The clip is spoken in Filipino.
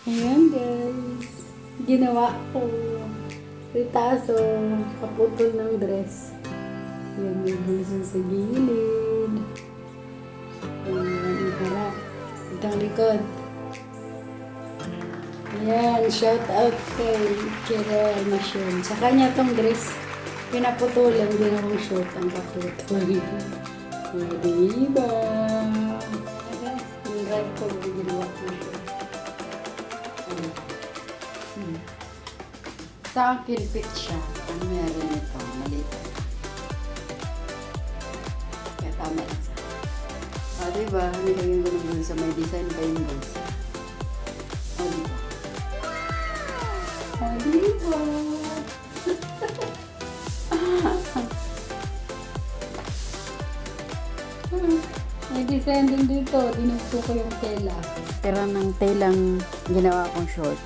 Ayan guys, ginawa ko ritaso, kaputol ng dress. Ayan, may bulsa sa gilid. Ayan, yung harap. Itang likod. Ayan, shout out kay Kira Almacion. Sa kanya tong dress, pinaputulan din akong short ang kaputol. Ayan, diba? Ayan, yung right ko, ginawa ko siya. Sa akin, fit siya. Ano meron ito? Maliit. Kaya tama lang sa akin. Diba? Nilagyan ko ng bulsa. May design pa yung bulsa. Diba? Diba? May design din dito. Dinugto ko yung tela. Tira ng telang ginawa kong short.